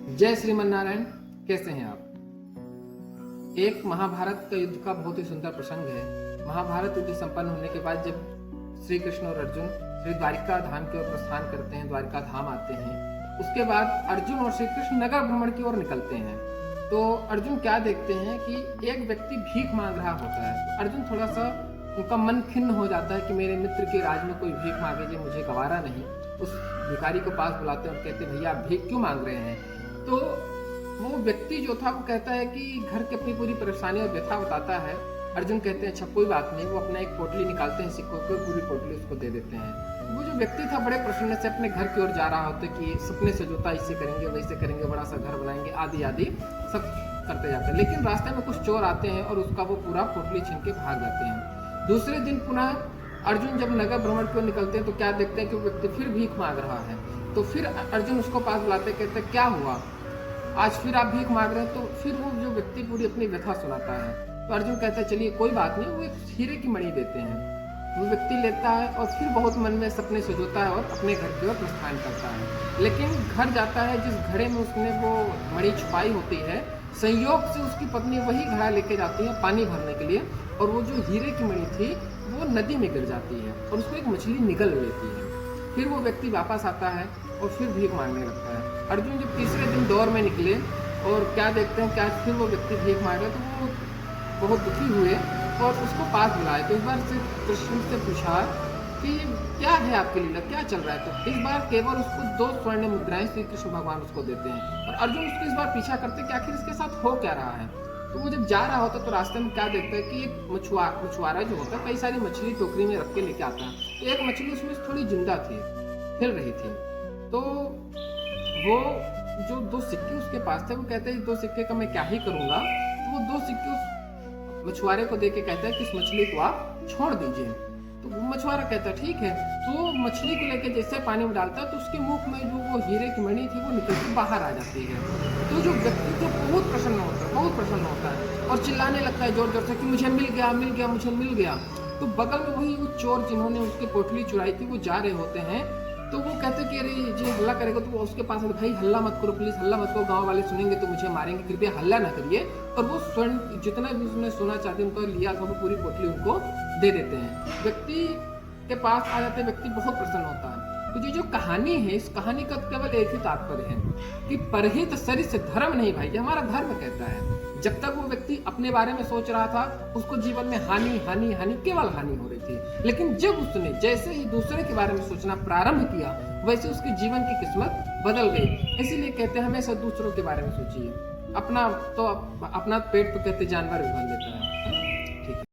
जय श्रीमन नारायण। कैसे हैं आप। एक महाभारत का युद्ध का बहुत ही सुंदर प्रसंग है। महाभारत युद्ध संपन्न होने के बाद जब श्री कृष्ण और अर्जुन श्री द्वारिका धाम की ओर प्रस्थान करते हैं, द्वारिका धाम आते हैं, उसके बाद अर्जुन और श्री कृष्ण नगर भ्रमण की ओर निकलते हैं। तो अर्जुन क्या देखते हैं कि एक व्यक्ति भीख मांग रहा होता है। अर्जुन थोड़ा सा उनका मन खिन्न हो जाता है कि मेरे मित्र के राज में कोई भीख मांगे जी, मुझे गवारा नहीं। उस भिखारी को पास बुलाते हैं और कहते हैं भैया आप भीख क्यों मांग रहे हैं। तो वो व्यक्ति जो था वो कहता है कि घर की अपनी पूरी परेशानी और व्यथा बताता है। अर्जुन कहते हैं अच्छा कोई बात नहीं। वो अपना एक पोटली निकालते हैं, सिक्कों की पूरी पोटली उसको दे देते हैं। वो जो व्यक्ति था बड़े प्रसन्न से अपने घर की ओर जा रहा होता है कि सपने सजोता, इससे करेंगे वैसे करेंगे, बड़ा सा घर बनाएंगे, आदि आदि सब करते जाते हैं। लेकिन रास्ते में कुछ चोर आते हैं और उसका वो पूरा पोटली छीन के भाग जाते हैं। दूसरे दिन पुनः अर्जुन जब नगर भ्रमण की ओर निकलते हैं तो क्या देखते हैं कि वो व्यक्ति फिर भीख मांग रहा है। तो फिर अर्जुन उसको पास बुलाते कहते हैं क्या हुआ, आज फिर आप भीख मांग रहे हैं। तो फिर वो जो व्यक्ति पूरी अपनी व्यथा सुनाता है। तो अर्जुन कहता है चलिए कोई बात नहीं। वो एक हीरे की मणि देते हैं। वो व्यक्ति लेता है और फिर बहुत मन में सपने सजोता है और अपने घर की ओर प्रस्थान करता है। लेकिन घर जाता है, जिस घड़े में उसने वो मणि छुपाई होती है, संयोग से उसकी पत्नी वही घड़ा लेके जाती है पानी भरने के लिए, और वो जो हीरे की मणि थी वो नदी में गिर जाती है और उसको एक मछली निगल लेती है। फिर वो व्यक्ति वापस आता है और फिर भीख मांगने लगता है। अर्जुन जब तीसरे दिन दौड़ में निकले और क्या देखते हैं क्या फिर वो व्यक्ति भीख मांगे, तो वो बहुत दुखी हुए और उसको पास बुलाए। तो इस बार से कृष्ण से पूछा कि क्या है आपकी लीला, क्या चल रहा है। तो इस बार केवल उसको 2 स्वर्ण मुद्राएं श्री कृष्ण भगवान उसको देते हैं और अर्जुन उसको इस बार पीछा करते कि आखिर इसके साथ हो क्या रहा है। तो वो जब जा रहा होता तो रास्ते में क्या देखता है कि एक मछुआरा जो होता है कई सारी मछली टोकरी में रख के लेके आता है। तो एक मछली उसमें थोड़ी जिंदा थी, हिल रही थी। तो वो जो 2 सिक्के उसके पास थे, वो कहते हैं 2 सिक्के का मैं क्या ही करूंगा। तो वो 2 सिक्के उस मछुआरे को दे के कहता है कि इस मछली को आप छोड़ दीजिए। तो वो मछुआरा कहता है ठीक है। तो मछली को लेके जैसे पानी में डालता है तो उसके मुख में जो वो हीरे की मणि थी वो निकल के बाहर आ जाती है। तो जो व्यक्ति जो बहुत प्रसन्न होता है और चिल्लाने लगता है जोर जोर से कि मुझे मिल गया, मिल गया, मुझे मिल गया। तो बगल में वही वो चोर जिन्होंने उसकी पोटली चुराई थी वो जा रहे होते हैं। तो वो कहते कि अरे जी हल्ला करेगा। तो वो उसके पास है भाई हल्ला मत करो, प्लीज हल्ला मत करो, गांव वाले सुनेंगे तो मुझे मारेंगे, कृपया हल्ला ना करिए। और वो स्वर्ण जितना भी उसने सोना चाहते उनको लिया था वो पूरी पोटली उनको दे देते हैं। व्यक्ति के पास आ जाते व्यक्ति बहुत प्रसन्न होता है। तो ये जो कहानी है इस कहानी का केवल एक ही तात्पर्य है कि परहित सरिस धर्म नहीं भाई, ये हमारा धर्म कहता है। जब तक वो व्यक्ति अपने बारे में सोच रहा था उसको जीवन में हानि हानि हानि केवल हानि हो रही थी। लेकिन जब उसने जैसे ही दूसरे के बारे में सोचना प्रारंभ किया वैसे उसके जीवन की किस्मत बदल गई। इसीलिए कहते हैं हमेशा दूसरों के बारे में सोचिए। अपना पेट तो कहते जानवर भी भर लेता है।